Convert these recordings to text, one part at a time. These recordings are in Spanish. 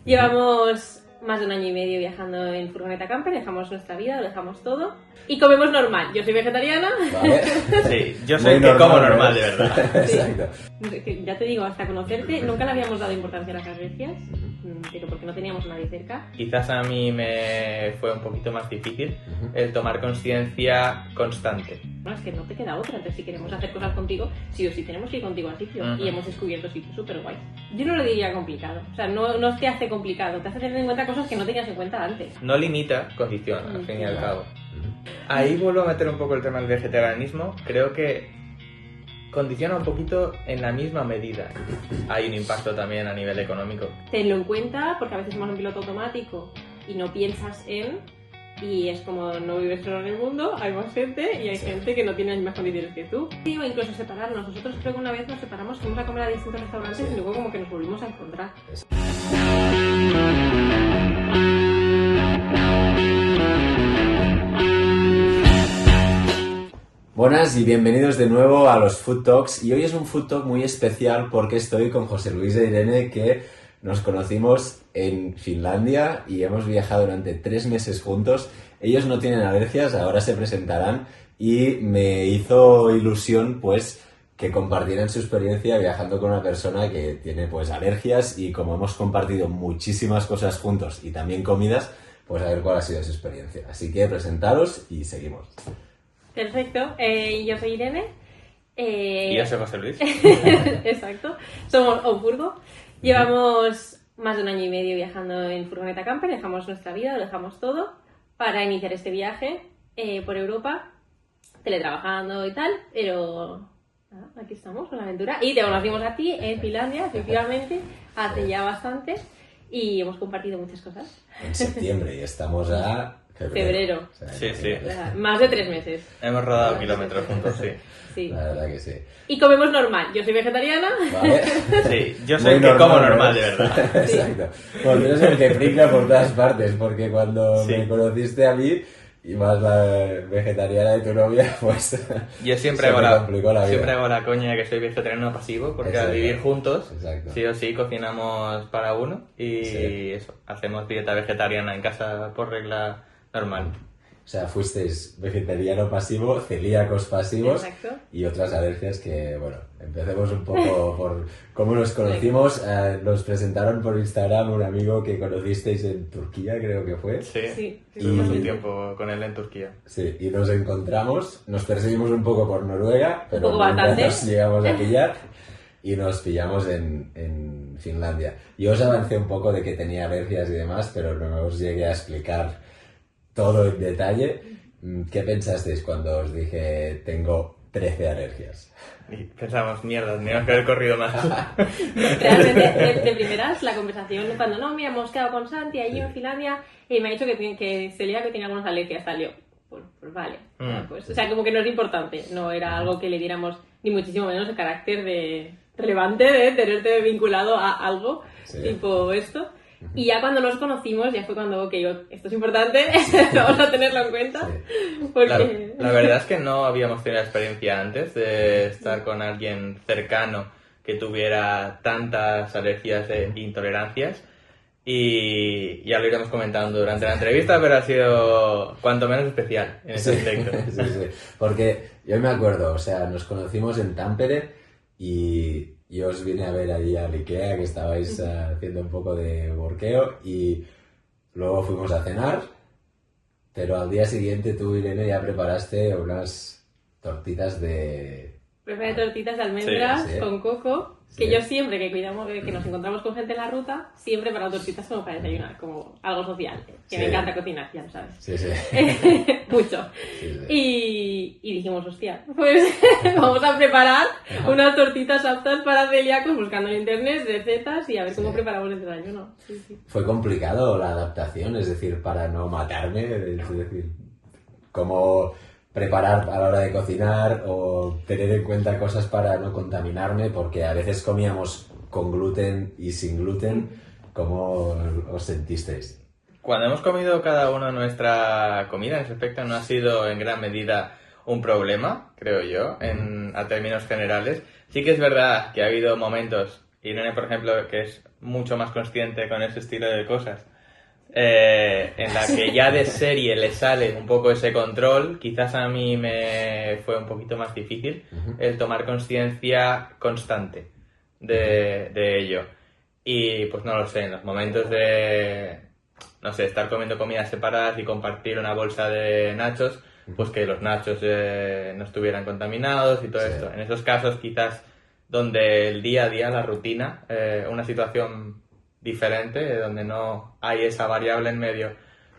Llevamos más de un año y medio viajando en furgoneta camper, dejamos nuestra vida, lo dejamos todo y comemos normal. Yo soy vegetariana. Vale. Sí, yo soy el que como normal, de ¿no? verdad. Sí. Exacto. Ya te digo, hasta conocerte, nunca le habíamos dado importancia a las alergias, pero porque no teníamos a nadie cerca. Quizás a mí me fue un poquito más difícil el tomar conciencia constante. Bueno, es que no te queda otra, entonces si queremos hacer cosas contigo, sí o sí tenemos que ir contigo al sitio. Y hemos descubierto sitios súper guays. Yo no lo diría complicado, o sea, no te hace complicado, te hace tener en cuenta cosas que no tenías en cuenta antes. No limita, condiciona, al fin y al cabo. Ahí vuelvo a meter un poco el tema del vegetarianismo. Creo que condiciona un poquito en la misma medida. Hay un impacto también a nivel económico. Tenlo en cuenta porque a veces vamos en piloto automático y no piensas en... Y es como no vives solo en el mundo, hay más gente y hay gente que no tiene las mismas condiciones que tú. Digo, incluso separarnos. Nosotros creo que una vez nos separamos, fuimos a comer a distintos restaurantes y luego como que nos volvimos a encontrar. Buenas y bienvenidos de nuevo a los Food Talks. Y hoy es un Food Talk muy especial porque estoy con José Luis e Irene, que nos conocimos en Finlandia y hemos viajado durante 3 meses juntos. Ellos no tienen alergias, ahora se presentarán y me hizo ilusión pues que compartieran su experiencia viajando con una persona que tiene pues alergias, y como hemos compartido muchísimas cosas juntos y también comidas, pues a ver cuál ha sido su experiencia. Así que presentaros y seguimos. Perfecto, yo soy Irene. Y yo soy José Luis. Exacto, somos Ofurgo. Llevamos más de un año y medio viajando en furgoneta camper, dejamos nuestra vida, lo dejamos todo para iniciar este viaje por Europa, teletrabajando y tal, pero nada, aquí estamos con la aventura. Y te conocimos a ti en Finlandia, efectivamente, hace ya bastante, y hemos compartido muchas cosas. En septiembre y estamos a febrero. O sea, Sí, sí. Más de 3 meses. Hemos rodado kilómetros juntos, sí. Sí. La verdad que sí. Y comemos normal. Yo soy vegetariana. ¿Vale? Sí, yo soy Muy el que como ¿no? normal, de verdad. Exacto. Porque eres el que brinca por todas partes, porque cuando Sí. me conociste a mí, y más la vegetariana de tu novia, pues Yo siempre se hago me complicó la vida. siempre hago la coña de que soy vegetariano pasivo, porque Exacto. al vivir juntos, Exacto. sí o sí cocinamos para uno y Sí. eso, hacemos dieta vegetariana en casa por regla normal. O sea, fuisteis vegetariano pasivo, celíacos pasivos. Exacto. Y otras alergias que, bueno, empecemos un poco por cómo nos conocimos. Nos presentaron por Instagram un amigo que conocisteis en Turquía, creo que fue. Sí, Sí. estuvimos Y- un tiempo con él en Turquía. Sí, y nos encontramos, nos perseguimos un poco por Noruega, pero poco bastante. nos llegamos a pillar y nos pillamos en Finlandia. Yo os avancé un poco de que tenía alergias y demás, pero no os llegué a explicar todo en detalle. ¿Qué pensasteis cuando os dije tengo 13 alergias? Y pensamos, mierda, teníamos que haber corrido más. Realmente, de primeras, la conversación, cuando no, mira, hemos quedado con Santi allí en Finlandia y me ha dicho que Celia que tiene algunas alergias, salió. Pues vale. Pues, o sea, como que no es importante, no era algo que le diéramos ni muchísimo menos el carácter de relevante de tenerte vinculado a algo Sí. tipo esto. Y ya cuando nos conocimos, ya fue cuando, ok, esto es importante, vamos a tenerlo en cuenta. Sí. Porque... La verdad es que no habíamos tenido la experiencia antes de estar con alguien cercano que tuviera tantas alergias e intolerancias, y ya lo iremos comentando durante la entrevista, pero ha sido cuanto menos especial en ese aspecto. Sí, sí. Porque yo me acuerdo, o sea, nos conocimos en Tampere y yo os vine a ver ahí al Ikea, que estabais haciendo un poco de workeo, y luego fuimos a cenar, pero al día siguiente tú, Irene, ya preparaste unas tortitas de... Preparé tortitas de almendras Sí, sí. con coco, que Sí. yo siempre que nos encontramos con gente en la ruta, siempre he preparado tortitas como para desayunar, como algo social, que Sí. me encanta cocinar, ya lo sabes. Sí, sí. Mucho. Sí, sí. Y dijimos, hostia, pues vamos a preparar unas tortitas aptas para celíacos, buscando en internet recetas y a ver cómo Sí. preparamos el desayuno. Sí, sí. Fue complicado la adaptación, es decir, para no matarme, es decir, cómo preparar a la hora de cocinar o tener en cuenta cosas para no contaminarme, porque a veces comíamos con gluten y sin gluten. ¿Cómo os sentisteis? Cuando hemos comido cada uno nuestra comida, en ese aspecto no ha sido en gran medida un problema, creo yo, a términos generales. Sí que es verdad que ha habido momentos Irene, por ejemplo, que es mucho más consciente con ese estilo de cosas, en la que ya de serie le sale un poco ese control, quizás a mí me fue un poquito más difícil el tomar conciencia constante de ello. Y pues no lo sé, en los momentos de, no sé, estar comiendo comidas separadas y compartir una bolsa de nachos, pues que los nachos no estuvieran contaminados y todo esto. En esos casos quizás donde el día a día, la rutina, una situación diferente, donde no hay esa variable en medio,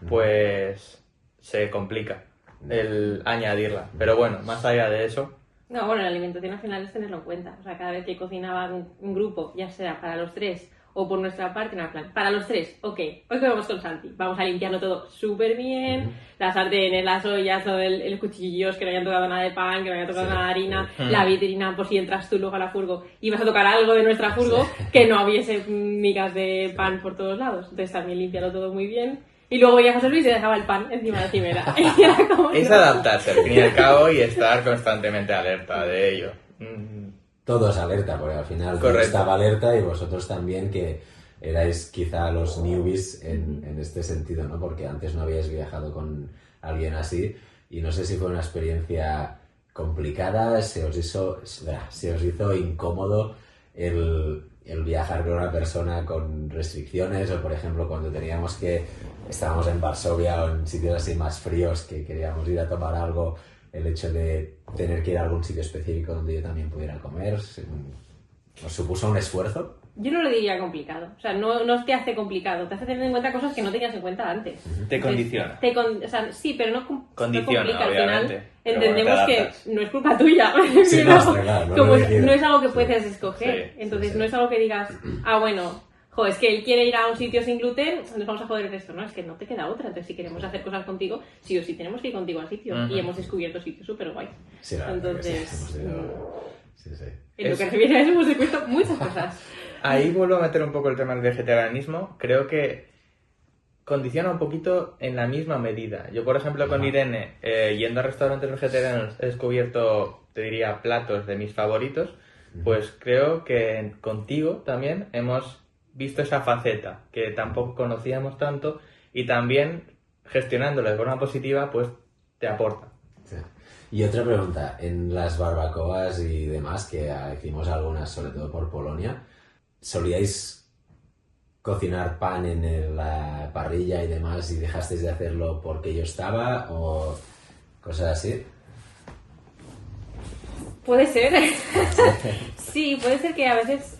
pues se complica el añadirla. Pero bueno, más allá de eso... No, bueno, la alimentación al final es tenerlo en cuenta. O sea, cada vez que cocinaba un grupo, ya sea para los tres o por nuestra parte, no, en plan, para los tres, ok, hoy comemos con Santi, vamos a limpiarlo todo súper bien, las sartenes, las ollas, los cuchillos, que no hayan tocado nada de pan, que no hayan tocado nada de harina, la vitrina, por si entras tú luego a la furgo y vas a tocar algo de nuestra furgo, que no hubiese migas de pan por todos lados. Entonces también limpiarlo todo muy bien. Y luego ya José Luis se dejaba el pan encima de la cimera. Es adaptarse al fin y al cabo y estar constantemente alerta de ello. Todos alerta, porque al final yo estaba alerta y vosotros también, que erais quizá los newbies en este sentido, ¿no? Porque antes no habíais viajado con alguien así y no sé si fue una experiencia complicada, se os hizo incómodo el viajar con una persona con restricciones, o por ejemplo cuando estábamos en Varsovia o en sitios así más fríos que queríamos ir a tomar algo, el hecho de tener que ir a algún sitio específico donde yo también pudiera comer, ¿os supuso un esfuerzo? Yo no lo diría complicado. O sea, no te hace complicado, te hace tener en cuenta cosas que no tenías en cuenta antes. Te condiciona. O sea, sí, pero no condiciona, complica. Al obviamente. final entendemos que no es culpa tuya. Sí, no, está claro, como no es algo que puedes escoger. Sí, entonces no es algo que digas, bueno, es que él quiere ir a un sitio sin gluten, nos vamos a joder el resto. No, es que no te queda otra. Entonces, si queremos hacer cosas contigo, sí o sí tenemos que ir contigo al sitio. Y hemos descubierto sitios súper guays. Sí, la verdad que sí, en lo que refiere a eso hemos descubierto muchas cosas. Ahí vuelvo a meter un poco el tema del vegetarianismo. Creo que condiciona un poquito en la misma medida. Yo, por ejemplo, con Irene, yendo a restaurantes vegetarianos, he descubierto, te diría, platos de mis favoritos. Pues creo que contigo también hemos visto esa faceta que tampoco conocíamos tanto, y también gestionándola de forma positiva, pues te aporta. Sí. Y otra pregunta, en las barbacoas y demás, que hicimos algunas, sobre todo por Polonia, ¿solíais cocinar pan en la parrilla y demás y dejasteis de hacerlo porque yo estaba, o cosas así? Puede ser. Sí, puede ser que a veces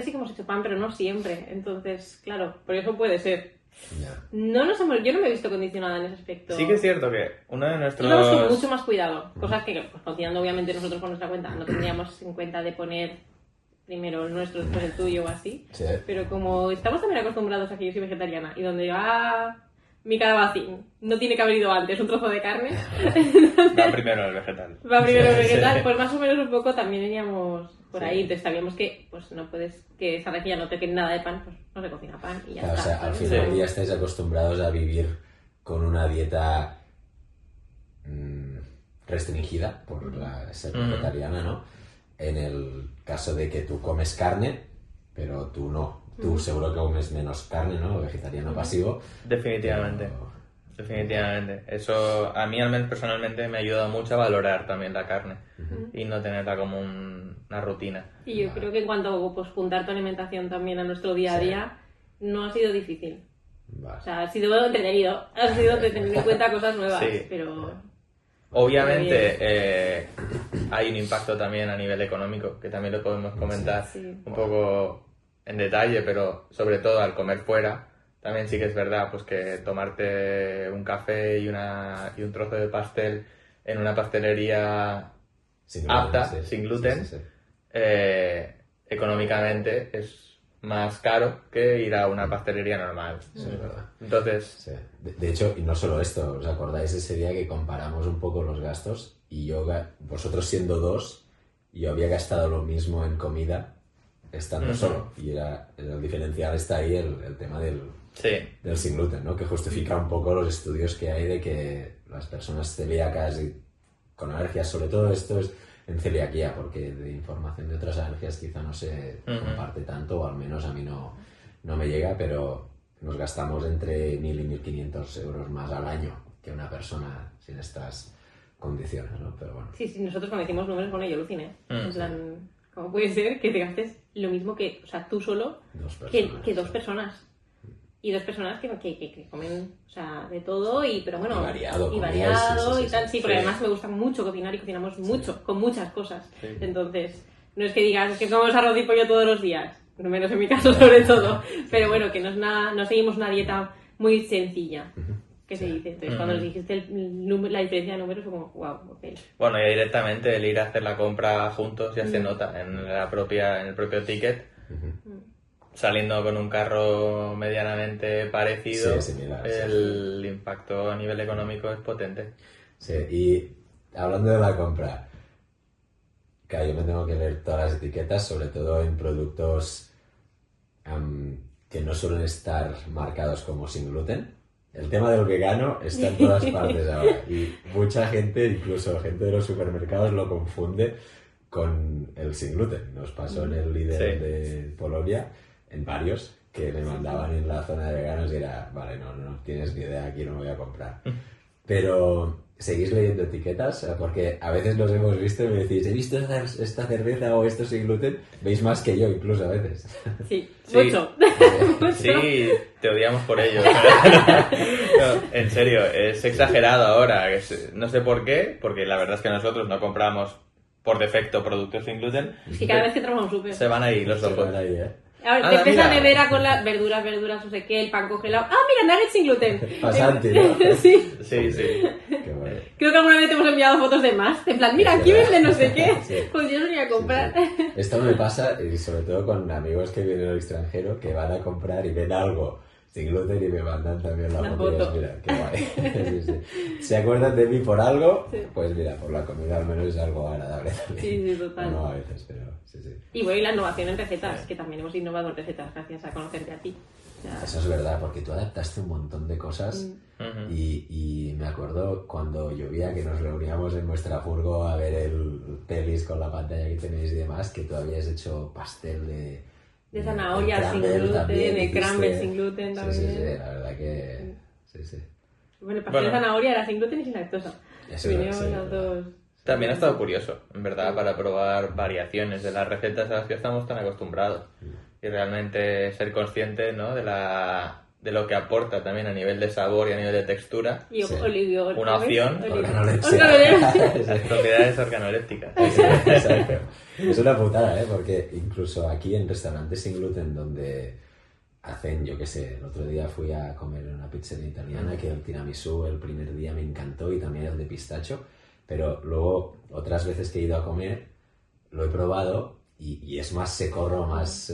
sí que hemos hecho pan, pero no siempre. Entonces, claro, por eso puede ser. Yeah. Yo no me he visto condicionada en ese aspecto. Sí que es cierto que uno de nuestros... Íbamos con mucho más cuidado. Cosas que, pues, cocinando obviamente nosotros por nuestra cuenta, no tendríamos en cuenta de poner primero el nuestro, después el tuyo o así. Sí. Pero como estamos también acostumbrados a que yo soy vegetariana, y donde mi calabacín no tiene que haber ido antes un trozo de carne. Va primero el vegetal. Va primero el vegetal, pues más o menos un poco también iríamos por ahí. Entonces sabíamos que pues no puedes, que esa rejilla no te quede nada de pan, pues no se cocina pan y ya está. O sea, al final del día estáis acostumbrados a vivir con una dieta restringida por ser vegetariana, ¿no? En el caso de que tú comes carne, pero tú no. Tú seguro que comes menos carne, ¿no? Vegetariano pasivo. Definitivamente. Pero... Definitivamente. Eso a mí, al menos personalmente, me ha ayudado mucho a valorar también la carne y no tenerla como una rutina. Y yo creo que en cuanto a pues, juntar tu alimentación también a nuestro día a día, no ha sido difícil. Vale. O sea, ha sido entretenido. Ha sido de tener en cuenta cosas nuevas, pero... Obviamente hay un impacto también a nivel económico, que también lo podemos comentar un poco en detalle, pero sobre todo al comer fuera, también sí que es verdad pues que tomarte un café y un trozo de pastel en una pastelería apta, sin gluten, económicamente es más caro que ir a una pastelería normal. Sí, es verdad. Entonces... Sí. De hecho, y no solo esto, ¿os acordáis ese día que comparamos un poco los gastos? Y vosotros siendo dos, yo había gastado lo mismo en comida estando solo. Y el diferencial está ahí, el tema del sin gluten, ¿no? Que justifica un poco los estudios que hay de que las personas celíacas y con alergias, sobre todo esto en celiaquía, porque de información de otras alergias quizá no se comparte tanto, o al menos a mí no me llega, pero nos gastamos entre 1.000 y 1.500 euros más al año que una persona sin estas condiciones, ¿no? Pero bueno. Sí, nosotros cuando hicimos números, bueno, yo aluciné. En plan, ¿cómo puede ser que te gastes lo mismo que, o sea, tú solo, que dos personas? Y dos personas que comen, o sea, de todo, pero bueno, y variado y tal. Sí, porque además me gusta mucho cocinar y cocinamos mucho, con muchas cosas. Sí. Entonces, no es que digas que comemos arroz y pollo todos los días, no menos en mi caso sobre todo, pero bueno, que no seguimos una dieta muy sencilla, que se dice. Entonces, cuando nos dijiste la diferencia de números, fue como, wow, ok. Bueno, ya directamente el ir a hacer la compra juntos ya se nota en el propio ticket. Saliendo con un carro medianamente parecido, similar, el impacto a nivel económico es potente. Sí, y hablando de la compra, claro, yo me tengo que leer todas las etiquetas, sobre todo en productos que no suelen estar marcados como sin gluten. El tema del vegano está en todas partes ahora y mucha gente, incluso gente de los supermercados, lo confunde con el sin gluten. Nos pasó en el líder de Polonia, en varios, que me mandaban en la zona de veganos y era, vale, no tienes ni idea, aquí no me voy a comprar. Pero, ¿seguís leyendo etiquetas? Porque a veces los hemos visto y me decís, he visto esta cerveza o esto sin gluten, veis más que yo incluso a veces. Sí, mucho. Sí, te odiamos por ello. No, en serio, es exagerado ahora. No sé por qué, porque la verdad es que nosotros no compramos por defecto productos sin gluten. Es que cada vez que entramos a un súper se van ahí los ojos. A ver, te empieza a nevera con las verduras, no sé qué, el pan congelado. ¡Ah, mira, nuggets sin gluten! Pasante, ¿no? Sí. Qué bueno. Creo que alguna vez te hemos enviado fotos de más. En plan, mira, aquí vende no sé qué. Sí. Pues yo no voy a comprar. Sí. Esto me pasa, y sobre todo con amigos que vienen al extranjero, que van a comprar y ven algo sin gluten y me mandan también la foto. Mira, qué guay. Sí. ¿Se acuerdan de mí por algo? Sí. Pues mira, por la comida al menos es algo agradable también. Sí, total. No a veces, pero sí. Y bueno, y la innovación en recetas, que también hemos innovado en recetas gracias a conocerte a ti. O sea, eso es verdad, porque tú adaptaste un montón de cosas y me acuerdo cuando llovía que nos reuníamos en vuestra furgo a ver el pelis con la pantalla que tenéis y demás, que tú habías hecho pastel de zanahoria sin gluten, de crumble sin gluten también. Sí, la verdad que... Sí. Bueno, el pastel de zanahoria era sin gluten y sin lactosa. Eso los dos... También ha estado curioso, en verdad, para probar variaciones de las recetas a las que estamos tan acostumbrados. Y realmente ser consciente, ¿no?, de lo que aporta también a nivel de sabor y a nivel de textura. Y una opción. Las propiedades organolépticas. Exacto. Es una putada, porque incluso aquí en restaurantes sin gluten donde hacen, yo qué sé, el otro día fui a comer en una pizzería italiana que el tiramisú el primer día me encantó y también el de pistacho, pero luego otras veces que he ido a comer lo he probado y es más secorro, más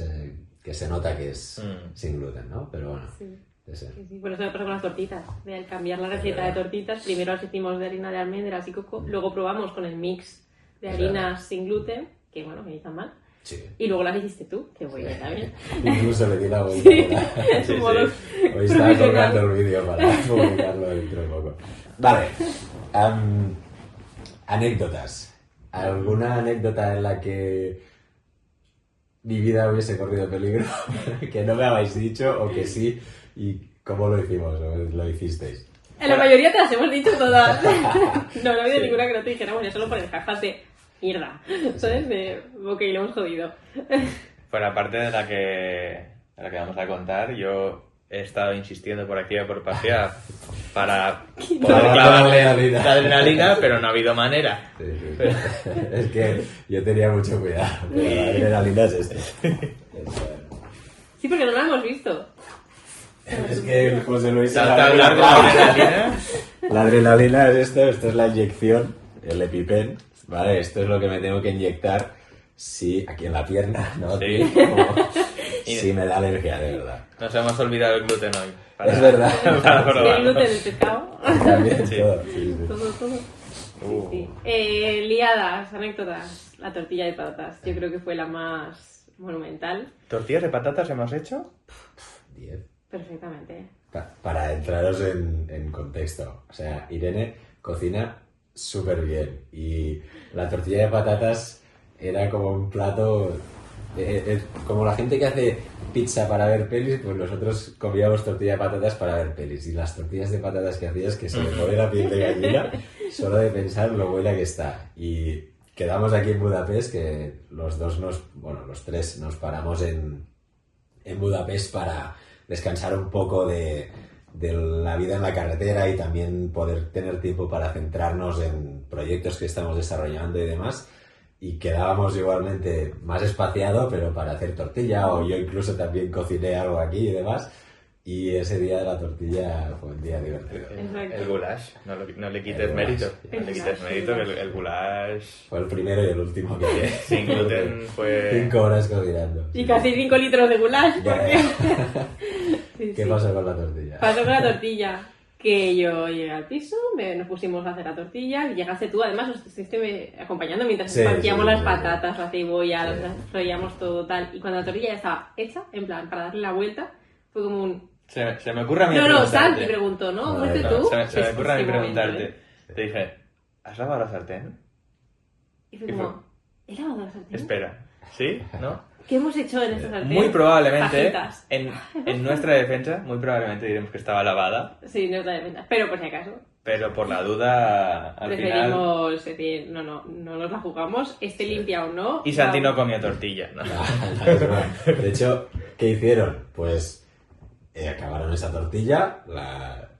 que se nota que es sin gluten, ¿no? Pero bueno. Sí. Por eso me pasó con las tortitas. Al cambiar la receta de tortitas, primero las hicimos de harina de almendras y coco, luego probamos con el mix de harinas sin gluten, que bueno, que ni tan mal. Sí. Y luego las hiciste tú, que voy a también. Incluso le di la vuelta. Sí. Hoy estaba colgando el vídeo para publicarlo dentro de poco. Vale. Anécdotas. ¿Alguna anécdota en la que mi vida hubiese corrido peligro que no me habéis dicho o que sí? ¿Y cómo lo hicimos o lo hicisteis? En la mayoría te las hemos dicho todas. No ha habido ninguna que no te dijéramos, ya solo por el jajas de mierda, ¿sabes? De ok, lo hemos jodido. Pues aparte de la que vamos a contar, yo he estado insistiendo por activa y por pasiva para poder clavarle la adrenalina, pero no ha habido manera. Sí. Es que yo tenía mucho cuidado, pero la adrenalina es esto. Sí, porque no la hemos visto. Es que José Luis... ¿Salta a hablar de la adrenalina? La adrenalina es esto es la inyección, el EpiPen, ¿vale? Esto es lo que me tengo que inyectar aquí en la pierna, ¿no? Sí. Sí me da alergia, de verdad. Nos hemos olvidado el gluten hoy. Es verdad. El gluten del pescado. También, sí. Todo. Sí. Liadas, anécdotas. La tortilla de patatas, yo creo que fue la más monumental. ¿Tortillas de patatas hemos hecho? 10. Perfectamente. Para entraros en contexto, o sea, Irene cocina súper bien. Y la tortilla de patatas era como un plato... como la gente que hace pizza para ver pelis, pues nosotros comíamos tortilla de patatas para ver pelis. Y las tortillas de patatas que hacías, que se me pone la piel de gallina, solo de pensar lo buena que está. Y quedamos aquí en Budapest, que los tres nos paramos en Budapest para descansar un poco de la vida en la carretera y también poder tener tiempo para centrarnos en proyectos que estamos desarrollando y demás. Y quedábamos igualmente más espaciado, pero para hacer tortilla, o yo incluso también cociné algo aquí y demás. Y ese día de la tortilla fue un día divertido. El goulash, no le quites mérito. No le quites mérito, que el goulash... Fue el primero y el último que sin gluten fue... 5 horas cocinando. Y casi 5 litros de goulash. Porque... Sí, ¿qué pasó con la tortilla? Pasó con la tortilla. Que yo llegué al piso, nos pusimos a hacer la tortilla, y llegaste tú, además nos estuviste acompañando mientras hacíamos las patatas, la cebolla, las freíamos todo tal. Y cuando la tortilla ya estaba hecha, en plan, para darle la vuelta, fue como un... Se me ocurre a mí No, Santi preguntó, ¿no? ¿Fuiste tú? Se me ocurre a mí preguntarte. Te dije, ¿has lavado la sartén? Y fue como, ¿he lavado la sartén? Espera, ¿sí? ¿No? ¿Qué hemos hecho en esta sartén? Muy probablemente, Fajitas. en nuestra defensa, muy probablemente diremos que estaba lavada. Sí, no está defensa, pero por si acaso. Pero por la duda, al preferimos final... decir, no nos la jugamos, esté limpia o no. Y Santi no comió tortilla, ¿no? De hecho, ¿qué hicieron? Pues acabaron esa tortilla,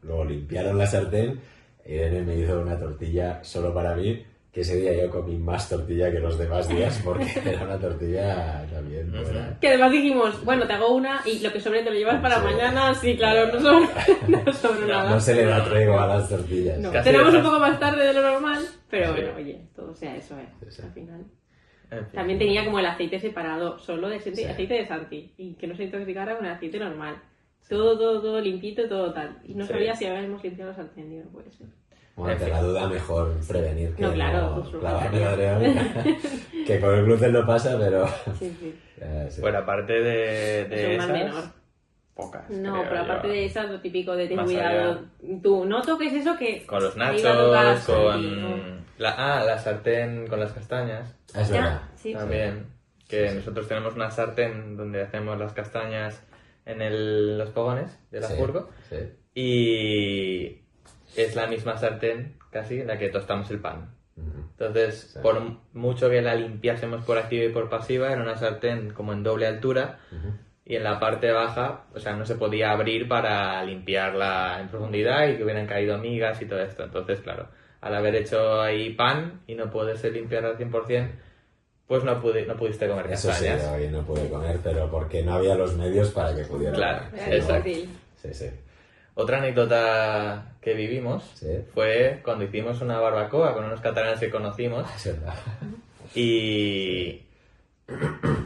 luego limpiaron la sartén, y Irene me hizo una tortilla solo para mí, que ese día yo comí más tortilla que los demás días porque era una tortilla también buena. Que además dijimos, bueno, te hago una y lo que sobre te lo llevas para mañana. Sí, claro, no sobre nada. No se le da tregua a las tortillas. No. Tenemos un poco más tarde de lo normal, pero bueno, oye, todo sea eso, al final. También tenía como el aceite separado, solo de aceite de Santi, y que no se intoxicara con el aceite normal. Todo limpito, todo tal. Y no sabía si habíamos limpiado la sartén, digo, no puede ser. Bueno, te la duda mejor prevenir que clavarme la adrenalina. Que con el gluten no pasa, pero... Sí. Sí. Bueno, aparte de es esas... un mal menor. Pocas. No, pero aparte de esas, lo típico de ten Más cuidado. allá. Tú no toques eso que... Con los ahí va a tocar nachos, Santi, con... ¿no? La sartén con las castañas. Es verdad. Sí. También. Que nosotros tenemos una sartén donde hacemos las castañas en los fogones de la furgo. Sí. Y es la misma sartén casi en la que tostamos el pan. Entonces, por mucho que la limpiásemos por activa y por pasiva, era una sartén como en doble altura y en la parte baja, o sea, no se podía abrir para limpiarla en profundidad y que hubieran caído migas y todo esto. Entonces, claro, al haber hecho ahí pan y no poderse limpiar al 100%, pues no pudiste comer castañas. Eso sí, no pude comer, pero porque no había los medios para que pudiera Claro, comer. exacto. Sí. Otra anécdota que vivimos fue cuando hicimos una barbacoa con unos catalanes que conocimos. Es verdad. Y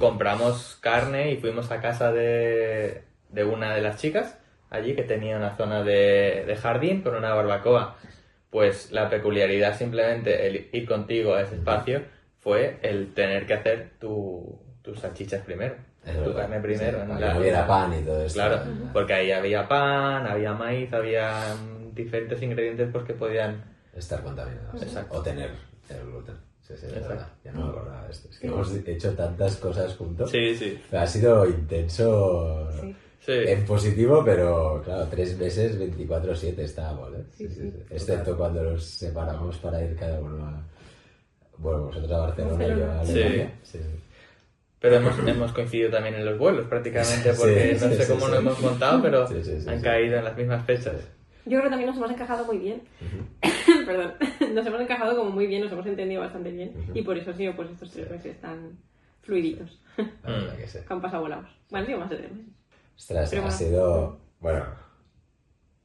compramos carne y fuimos a casa de una de las chicas allí que tenía una zona de jardín con una barbacoa. Pues la peculiaridad simplemente, el ir contigo a ese espacio, fue el tener que hacer tus salchichas primero. Tu carne primero. Sí, no hubiera pan y todo esto. Claro, porque ahí había pan, había maíz, había diferentes ingredientes pues, que podían estar contaminados. Exacto. O tener el gluten. Sí, es verdad. Ya no me acordaba de esto. Es que hemos hecho tantas cosas juntos. Sí. Ha sido intenso en positivo, pero claro, 3 meses, 24/7 estábamos, ¿eh? Sí. Excepto cuando nos separamos para ir cada uno a... Bueno, vosotros a Barcelona y yo a Alemania. Sí. Pero hemos coincidido también en los vuelos prácticamente, porque no sé cómo lo hemos montado, pero han caído en las mismas fechas. Yo creo que también nos hemos encajado muy bien. Perdón. Nos hemos encajado como muy bien, nos hemos entendido bastante bien. Y por eso ha sido pues estos 3 meses tan fluiditos. La verdad que sí. Que han pasado volados. Bueno, ha sido más de 3 meses. Ostras, ha sido... Bueno,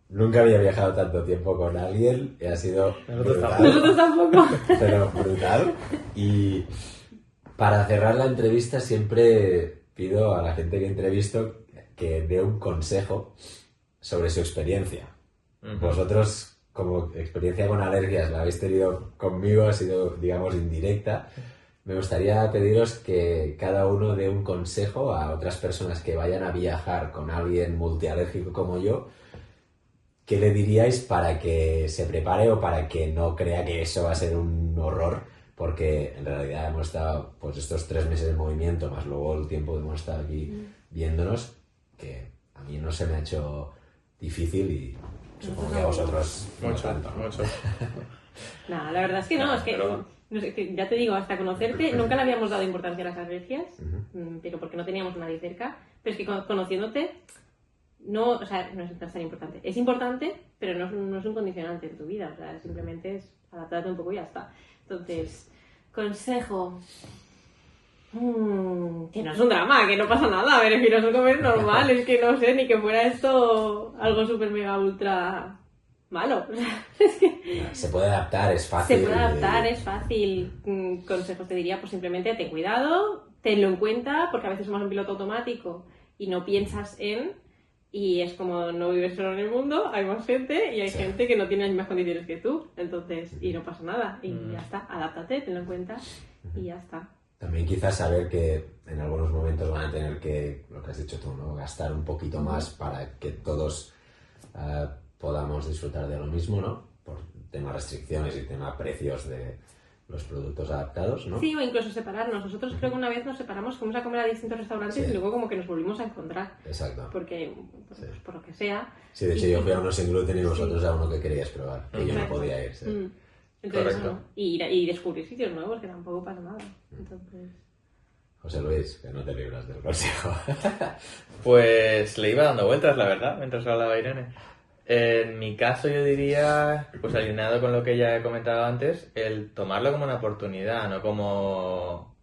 nunca había viajado tanto tiempo con alguien y ha sido brutal. Nosotros tampoco. Pero brutal. Y para cerrar la entrevista siempre pido a la gente que entrevisto que dé un consejo sobre su experiencia. Vosotros, como experiencia con alergias, la habéis tenido conmigo, ha sido, digamos, indirecta. Me gustaría pediros que cada uno dé un consejo a otras personas que vayan a viajar con alguien multialérgico como yo ¿qué le diríais para que se prepare o para que no crea que eso va a ser un horror? Porque en realidad hemos estado pues estos 3 meses en movimiento, más luego el tiempo que hemos estado aquí viéndonos, que a mí no se me ha hecho difícil y supongo que a vosotros no tanto, ¿no? Mucho. No, la verdad es que no, es que, pero- no sé, que ya te digo, hasta conocerte, nunca le habíamos dado importancia a las alergias, pero porque no teníamos a nadie cerca, pero es que conociéndote, no, o sea, no es tan importante. Es importante, pero no es un condicionante en tu vida, o sea, simplemente es adaptarte un poco y ya está. Entonces, consejo... que no es un drama, que no pasa nada, a ver, es que no es comer normal, es que no sé, ni que fuera esto algo súper mega ultra malo. O sea, es que Se puede adaptar, es fácil. se puede adaptar, es fácil. Consejos te diría, pues simplemente ten cuidado, tenlo en cuenta, porque a veces somos en piloto automático y no piensas en... Y es como no vives solo en el mundo, hay más gente y hay gente que no tiene las mismas condiciones que tú. Entonces, y no pasa nada. Y ya está, adáptate, tenlo en cuenta y ya está. También quizás saber que en algunos momentos van a tener que, lo que has dicho tú, ¿no? Gastar un poquito más para que todos podamos disfrutar de lo mismo, ¿no? Por tema restricciones y tema precios de los productos adaptados, ¿no? Sí, o incluso separarnos. Nosotros creo que una vez nos separamos, fuimos a comer a distintos restaurantes Sí. y luego como que nos volvimos a encontrar. Exacto. Porque, pues, por lo que sea. Sí, de hecho yo fui a uno sin gluten y vosotros a uno que queríais probar, que yo no Exacto. podía ir. Sí. Entonces, Correcto. no. Y descubrir sitios nuevos, que tampoco pasa nada. Entonces... José Luis, que no te libras del consejo. Pues le iba dando vueltas, la verdad, mientras hablaba Irene. En mi caso yo diría, pues alineado con lo que ya he comentado antes, el tomarlo como una oportunidad, no como...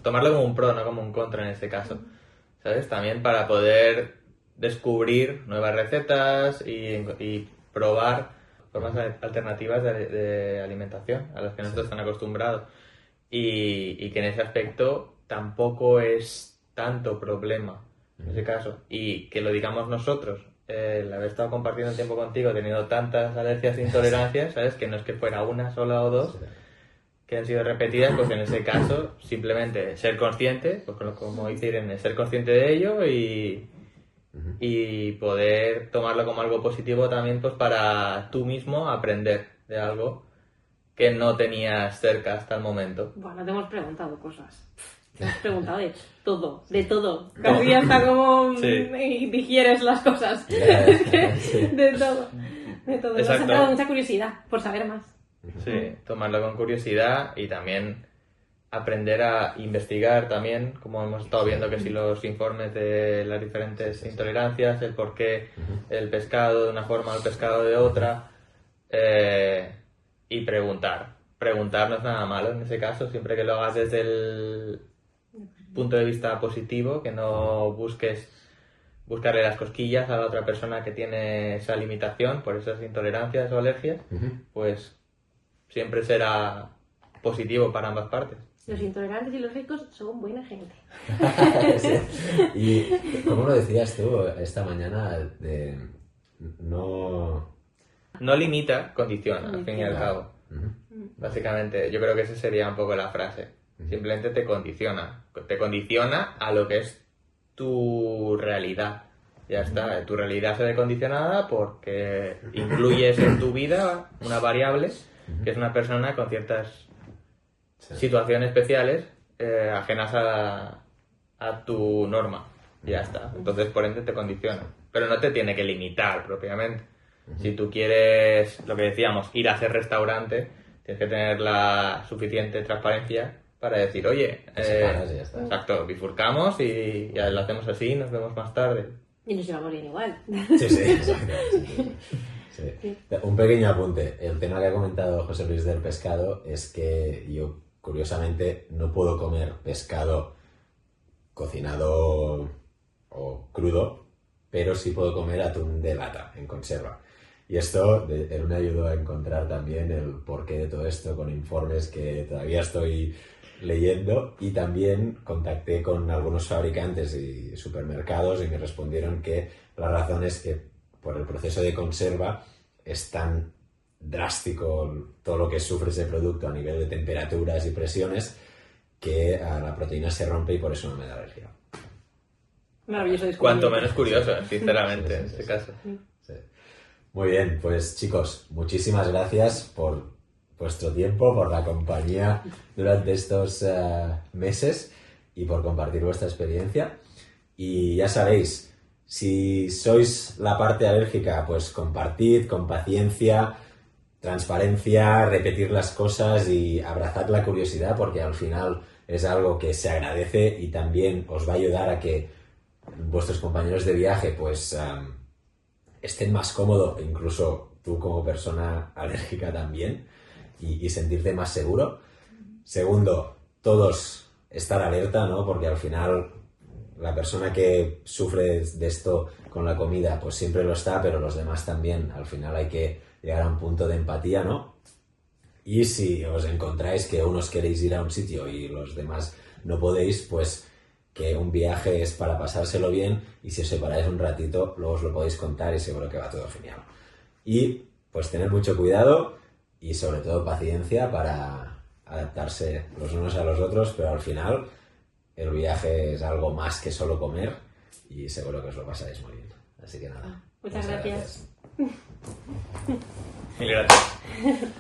Tomarlo como un pro, no como un contra en este caso. ¿Sabes? También para poder descubrir nuevas recetas y probar formas alternativas de alimentación a las que no estás tan acostumbrado. Y que en ese aspecto tampoco es tanto problema en ese caso. Y que lo digamos nosotros, el haber estado compartiendo tiempo contigo, teniendo tantas alergias e intolerancias, ¿sabes? Que no es que fuera una sola o dos que han sido repetidas, pues en ese caso simplemente ser consciente, pues como dice Irene, ser consciente de ello y poder tomarlo como algo positivo también pues para tú mismo aprender de algo que no tenías cerca hasta el momento. Bueno, te hemos preguntado cosas. Te hemos preguntado de todo, de todo. Casi hasta como Sí. digieres las cosas. Sí. De todo. De todo. Nos Exacto. ha dado mucha curiosidad por saber más. Sí, tomarlo con curiosidad y también aprender a investigar también, como hemos estado viendo que si los informes de las diferentes intolerancias, el por qué el pescado de una forma, el pescado de otra, y preguntar. Preguntar no es nada malo en ese caso, siempre que lo hagas desde el punto de vista positivo, que no buscarle las cosquillas a la otra persona que tiene esa limitación por esas intolerancias o alergias, pues siempre será positivo para ambas partes. Los intolerantes y los ricos son buena gente. Sí. Y como lo decías tú esta mañana, no... No limita, condiciona, al fin y al cabo. Básicamente, yo creo que esa sería un poco la frase. Simplemente te condiciona. Te condiciona a lo que es tu realidad. Ya está, tu realidad se ve condicionada porque incluyes en tu vida una variable que es una persona con ciertas situaciones especiales ajenas a tu norma. Ya está. Entonces, por ende, te condiciona. Pero no te tiene que limitar propiamente. Si tú quieres, lo que decíamos, ir a hacer restaurante, tienes que tener la suficiente transparencia para decir, oye, separas y ya está. exacto, bifurcamos y ya lo hacemos así, nos vemos más tarde. Y nos llevamos bien igual. Sí, exacto. Sí. Un pequeño apunte. El tema que ha comentado José Luis del pescado es que yo, curiosamente, no puedo comer pescado cocinado o crudo, pero sí puedo comer atún de lata, en conserva. Y esto él me ayudó a encontrar también el porqué de todo esto con informes que todavía estoy leyendo, y también contacté con algunos fabricantes y supermercados y me respondieron que la razón es que por el proceso de conserva es tan drástico todo lo que sufre ese producto a nivel de temperaturas y presiones que la proteína se rompe y por eso no me da alergia. Maravilloso descubrimiento. Cuanto menos curioso, sinceramente, en este caso. Sí. Muy bien, pues chicos, muchísimas gracias por vuestro tiempo, por la compañía durante estos meses y por compartir vuestra experiencia. Y ya sabéis, si sois la parte alérgica, pues compartid con paciencia, transparencia, repetir las cosas y abrazad la curiosidad, porque al final es algo que se agradece y también os va a ayudar a que vuestros compañeros de viaje pues estén más cómodos, incluso tú como persona alérgica también, y sentirte más seguro. Segundo, todos estar alerta, ¿no? Porque al final la persona que sufre de esto con la comida pues siempre lo está, pero los demás también. Al final hay que llegar a un punto de empatía, ¿no? Y si os encontráis que unos queréis ir a un sitio y los demás no podéis, pues que un viaje es para pasárselo bien, y si os separáis un ratito, luego os lo podéis contar y seguro que va todo genial. Y pues tener mucho cuidado y sobre todo paciencia para adaptarse los unos a los otros, pero al final el viaje es algo más que solo comer y seguro que os lo pasáis muy bien. Así que nada. Muchas gracias. Mil gracias.